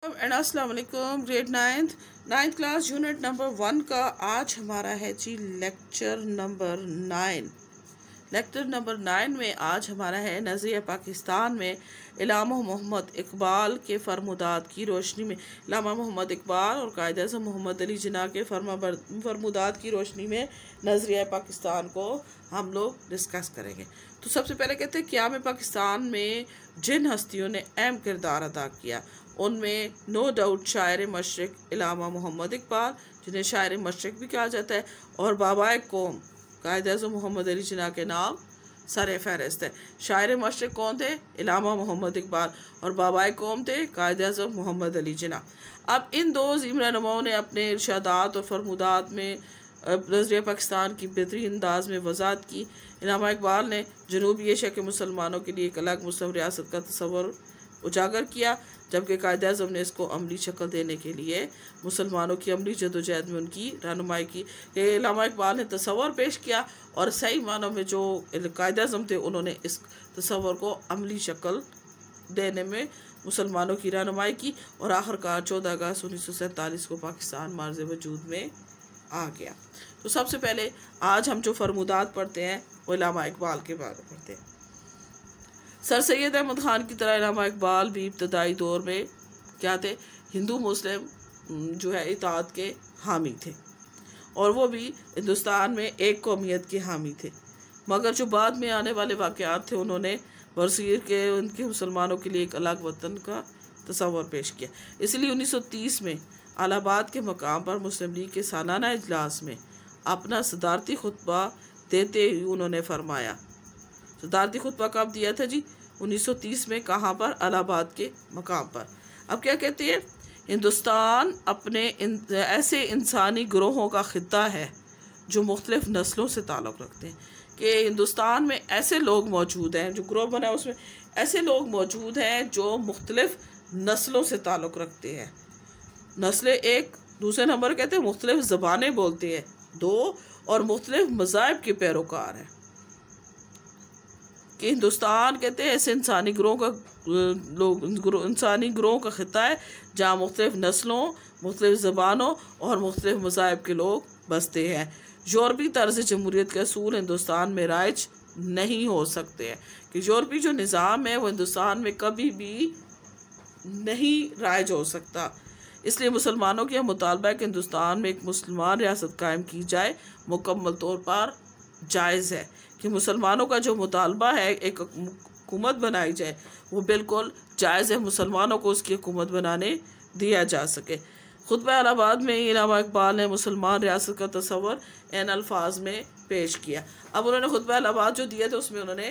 And अस्सलाम वालेकुम। Grade ninth class unit number 1 का आज हमारा है जी लेक्चर नंबर 9। लेक्चर नंबर 9 में आज हमारा है नज़रिया पाकिस्तान में इलामा मोहम्मद इकबाल के फरमुदात की रोशनी में। इलामा मोहम्मद इकबाल और कायद-ए-आज़म मोहम्मद अली जिन्ना के फरमुदात की रोशनी में नज़रिया पाकिस्तान को हम लोग डिस्कस करेंगे। तो सबसे पहले कहते हैं क़याम पाकिस्तान में जिन हस्तियों ने अहम किरदार अदा किया उनमें नो डाउट शायर मशरिक इलामा मोहम्मद इकबाल, जिन्हें शायर मशरिक भी कहा जाता है, और बाबाए कौम कायद-ए-आज़म मोहम्मद अली जिन्ना के नाम सर फहरिस्त है। शायर मशरिक कौन थे? इलामा मोहम्मद इकबाल, और बाबाए कौम थे कायद-ए-आज़म मोहम्मद अली जिन्ना। अब इन दो ज़िमरा-नुमाओं ने अपने इरशादात और फरमुदात में नज़रिया पाकिस्तान की बेहतरीन अंदाज में वजाहत की। इलामा इकबाल ने जनूबी एशिया के मुसलमानों के लिए एक अलग मुस्तक़िल रियासत का तस्वर उजागर किया, जबकि कायद-ए-आज़म ने इसको अमली शक्ल देने के लिए मुसलमानों की अमली जदोजहद में उनकी रहनुमाई की। इलामा इकबाल ने तस्वर पेश किया और सही मानों में जो कायद-ए-आज़म थे उन्होंने इस तस्वर को अमली शक्ल देने में मुसलमानों की रहनुमाई की, और आखिरकार 14 अगस्त 1947 को पाकिस्तान मार्ज़ वजूद में आ गया। तो सबसे पहले आज हम जो फरमुदात पढ़ते हैं वो इलामा इकबाल के बारे में पढ़ते हैं। सर सैयद अहमद ख़ान की तरह इलामा इकबाल भी इब्तदाई दौर में क्या थे? हिंदू मुस्लिम जो है इताअत के हामी थे, और वो भी हिंदुस्तान में एक कौमियत के हामी थे। मगर जो बाद में आने वाले वाक़यात थे उन्होंने बरसीर के उनके मुसलमानों के लिए एक अलग वतन का तस्वर पेश किया। इसलिए 1930 में इलाहाबाद के मकाम पर मुस्लिम लीग के सालाना इजलास में अपना सदारती खुतबा देते हुए उन्होंने फरमाया। सदारती खुतबा कब दिया था जी? 1930 में। कहाँ पर? इलाहाबाद के मकाम पर। अब क्या कहते हैं? हिंदुस्तान अपने ऐसे इंसानी ग्रोहों का खित्ता है जो मुख्तलिफ नस्लों से ताल्लुक़ रखते हैं, कि हिंदुस्तान में ऐसे लोग मौजूद हैं, जो ग्रोह बना है उसमें ऐसे लोग मौजूद हैं जो मुख्तलिफ नस्लों से ताल्लुक़ रखते हैं। नस्लें एक, दूसरे नंबर कहते हैं मुख्तलिफ ज़बानें बोलते हैं, दो, और मुख्तलिफ मज़ाहिब के पैरोकार हैं। कि हिंदुस्तान कहते हैं ऐसे इंसानी ग्रोह का खित्ता है जहाँ मुख्तलिफ नस्लों, मुख्तलिफ ज़बानों और मुख्तलिफ मज़ाहिब के लोग बसते हैं। यूरोपी तर्ज़ जमहूरियत के असूल हिंदुस्तान में राइज नहीं हो सकते हैं, कि यूरोपी जो निज़ाम है वो हिंदुस्तान में कभी भी नहीं राइज हो सकता। इसलिए मुसलमानों का मुतालबा है कि हिंदुस्तान में एक मुसलमान रियासत कायम की जाए मुकम्मल तौर पर जायज़ है। कि मुसलमानों का जो मुतालबा है एक हुकूमत बनाई जाए वो बिल्कुल जायज़ है, मुसलमानों को उसकी हुकूमत बनाने दिया जा सके। खुतबा इलाहाबाद में इलामा इकबाल ने मुसलमान रियासत का तस्वर इन अल्फाज में पेश किया। अब उन्होंने खुतबा इलाहाबाद जो दिया था उसमें उन्होंने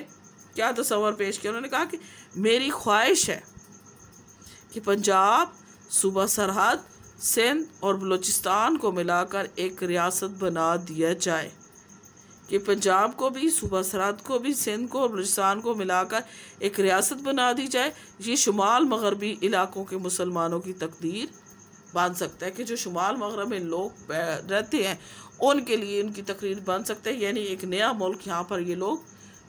क्या तस्वर पेश किया? उन्होंने कहा कि मेरी ख्वाहिश है कि पंजाब, सूबा सरहद, सिंध और बलूचिस्तान को मिलाकर एक रियासत बना दिया जाए। कि पंजाब को भी, सूबा सरहद को भी, सिंध को और बलूचिस्तान को मिलाकर एक रियासत बना दी जाए। ये शुमाल मगरबी इलाकों के मुसलमानों की तकदीर बन सकता है, कि जो शुमाल मगरब में लोग रहते हैं उनके लिए उनकी तकदीर बन सकता है, यानी एक नया मुल्क यहाँ पर ये लोग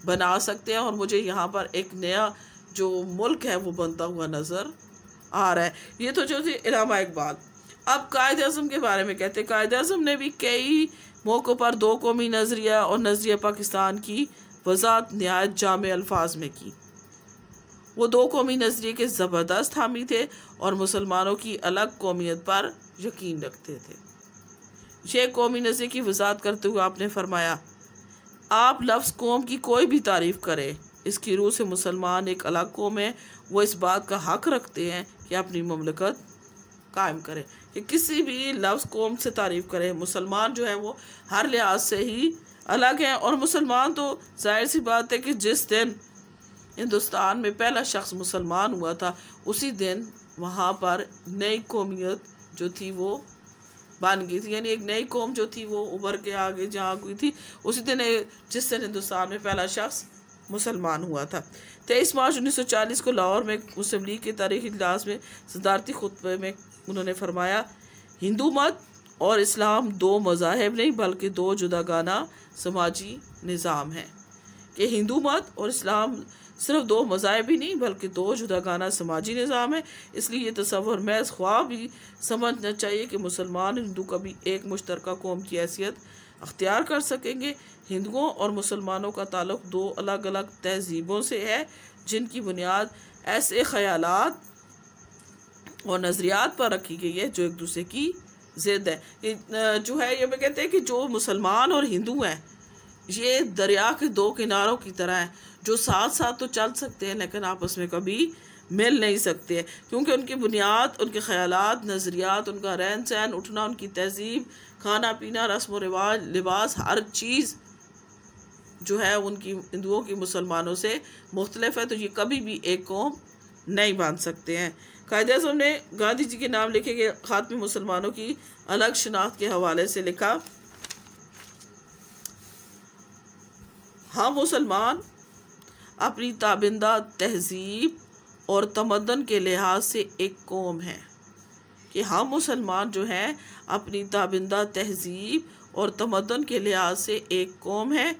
बना सकते हैं। और मुझे यहाँ पर एक नया जो मुल्क है वो बनता हुआ नज़र आ रहा है। ये तो जो थी इलामा इकबाल। अब कायद-ए-आज़म के बारे में कहते हैं, कायद-ए-आज़म ने भी कई मौक़ों पर दो कौमी नज़रिया और नज़रिया पाकिस्तान की वज़ाहत नहायत जामे अल्फाज में की। वो दो कौमी नज़रिए के ज़बरदस्त हामी थे और मुसलमानों की अलग कौमियत पर यकीन रखते थे। ये कौमी नज़रिए की वज़ाहत करते हुए आपने फरमाया, आप लफ्ज़ कौम की कोई भी तारीफ़ करें, इसकी रूह से मुसलमान एक अलग कौम है। वो इस बात का हक़ रखते हैं कि अपनी ममलकत कायम करें। कि किसी भी लफ्ज़ कौम से तारीफ़ करें, मुसलमान जो है वो हर लिहाज से ही अलग हैं। और मुसलमान तो जाहिर सी बात है कि जिस दिन हिंदुस्तान में पहला शख्स मुसलमान हुआ था उसी दिन वहाँ पर नई कौमियत जो थी वो बन गई थी, यानी एक नई कौम जो थी वो उभर के आगे जहाँ हुई थी उसी दिन, जिस दिन हिंदुस्तान में पहला शख्स मुसलमान हुआ था। 23 मार्च 1940 को लाहौर में मुस्लिम लीग के तारीखी इजलास में सदारती खुतबे में उन्होंने फरमाया, हिंदू मत और इस्लाम दो मज़ाहिब नहीं बल्कि दो जुदागाना समाजी निज़ाम हैं। कि हिंदू मत और इस्लाम सिर्फ दो मज़ाहिब ही नहीं बल्कि दो जुदागाना समाजी निज़ाम है। इसलिए ये तसव्वुर महज ख्वाब ही समझना चाहिए कि मुसलमान हिंदू कभी एक मुश्तरका कौम की हैसियत अख्तियार कर सकेंगे। हिंदुओं और मुसलमानों का ताल्लुक़ दो अलग अलग तहजीबों से है जिनकी बुनियाद ऐसे ख़यालात और नज़रियात पर रखी गई है जो एक दूसरे की ज़िद है। जो है ये कहते हैं कि जो मुसलमान और हिंदू हैं ये दरिया के दो किनारों की तरह हैं जो साथ साथ तो चल सकते हैं लेकिन आपस में कभी मिल नहीं सकते हैं, क्योंकि उनकी बुनियाद, उनके ख़यालात, नज़रियात, उनका रहन सहन, उठना, उनकी तहजीब, खाना पीना, रस्म व रिवाज, लिबास, हर चीज़ जो है उनकी हिंदुओं की मुसलमानों से मुख्तलिफ है। तो ये कभी भी एक कौम नहीं बांध सकते हैं। कायदे-ए-आज़म ने गांधी जी के नाम लिखे गए ख़त में मुसलमानों की अलग शनाख्त के हवाले से लिखा, हम मुसलमान अपनी ताबिंदा तहजीब और तमद्दन के लिहाज से एक कौम है। कि हम मुसलमान जो हैं अपनी ताबिंदा तहजीब और तमद्दन के लिहाज से एक कौम है।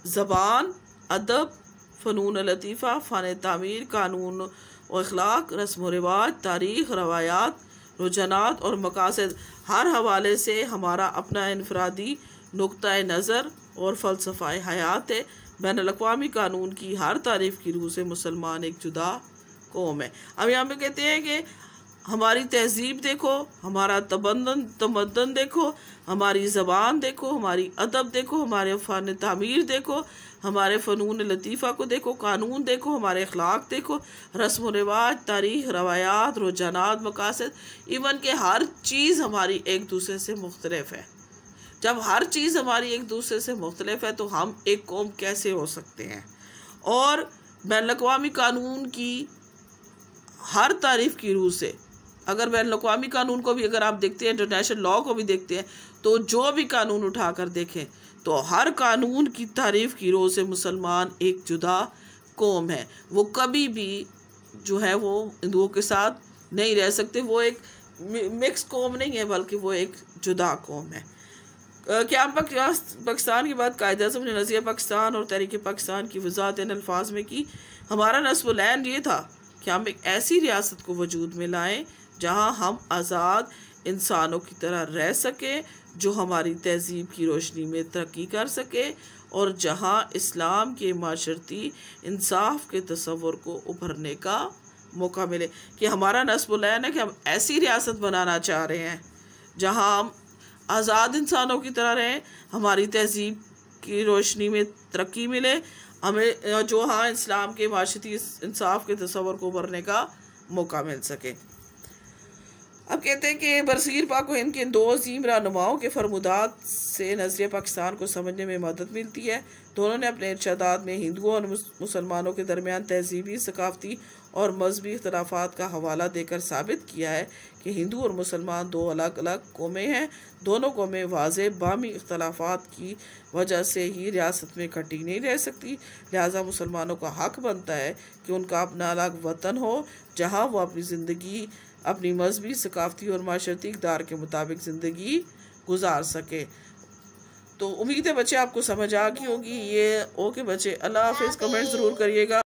ज़बान, अदब, फ़नून लतीफ़ा, फ़न तामीर, कानून और अखलाक, रस्म व रिवाज, तारीख़, रवायात, रुझानात और मकासद, हर हवाले से हमारा अपना इनफरादी नुक्ता नज़र और फ़लसफ़ा हयात है। बैनुल-अक़वामी कानून की हर तारीफ़ की रूह से मुसलमान एक जुदा कौम है। अब यहाँ पे कहते हैं कि हमारी तहजीब देखो, हमारा तमद्दन देखो, हमारी ज़बान देखो, हमारी अदब देखो, हमारे फ़न तामीर देखो, हमारे फ़नून लतीफ़ा को देखो, कानून देखो, हमारे अखलाक देखो, रस्म व रिवाज, तारीख़, रवायात, रुझानात, मकासद, इवन के हर चीज़ हमारी एक दूसरे से मुख्तलिफ है। जब हर चीज़ हमारी एक दूसरे से मुख्तलिफ है तो हम एक कौम कैसे हो सकते हैं। और बैनुल-अक़वामी कानून की हर तारीफ़ की रूह से, अगर बैनुल-अक़वामी कानून को भी अगर आप देखते हैं, इंटरनेशनल लॉ को भी देखते हैं, तो जो भी कानून उठा कर देखें तो हर कानून की तारीफ़ की रूह से मुसलमान एक जुदा कौम है। वो कभी भी जो है वो हिंदुओं के साथ नहीं रह सकते। वो एक मिक्स कौम नहीं है बल्कि वो एक जुदा कौम है। क्या पाकिस्तान के बाद कायदे-ए-आज़म ने नज़रिया पाकिस्तान और तहरीक पाकिस्तान की वज़ाहत इन अल्फाज में की, हमारा नस्ब लैन ये था कि हम एक ऐसी रियासत को वजूद में लाएं जहां हम आज़ाद इंसानों की तरह रह सकें, जो हमारी तहजीब की रोशनी में तरक्की कर सके और जहां इस्लाम के माशरती इंसाफ के तसव्वुर को उभरने का मौका मिले। कि हमारा नस्ब लैन है कि हम ऐसी रियासत बनाना चाह रहे हैं जहां हम आज़ाद इंसानों की तरह रहें, हमारी तहजीब की रोशनी में तरक्की मिले, हमें जो हाँ इस्लाम के माशरती इंसाफ के तसव्वुर को उभरने का मौका मिल सके। अब कहते हैं कि बरसीर पाक व हिंद के दो अजीम रहनुमाओं के फरमुदात से नज़रिया पाकिस्तान को समझने में मदद मिलती है। दोनों ने अपने इरशादात में हिंदुओं और मुसलमानों के दरमियान तहजीबी, सकाफ़ती और मजहबी इख्तलाफात का हवाला देकर साबित किया है कि हिंदू और मुसलमान दो अलग अलग कौमें हैं। दोनों कौमें वाज़ेह बामी इख्तलाफात की वजह से ही रियासत में इकट्ठी नहीं रह सकती। लिहाजा मुसलमानों का हक़ बनता है कि उनका अपना अलग वतन हो जहाँ वो अपनी ज़िंदगी अपनी मजहबी, सकाफ़ती और माशरती इक़दार के मुताबिक ज़िंदगी गुजार सके। तो उम्मीद है बच्चे आपको समझ आ गई होगी। ये ओके बच्चे, अल्लाह हाफ़िज़। कमेंट ज़रूर करिएगा।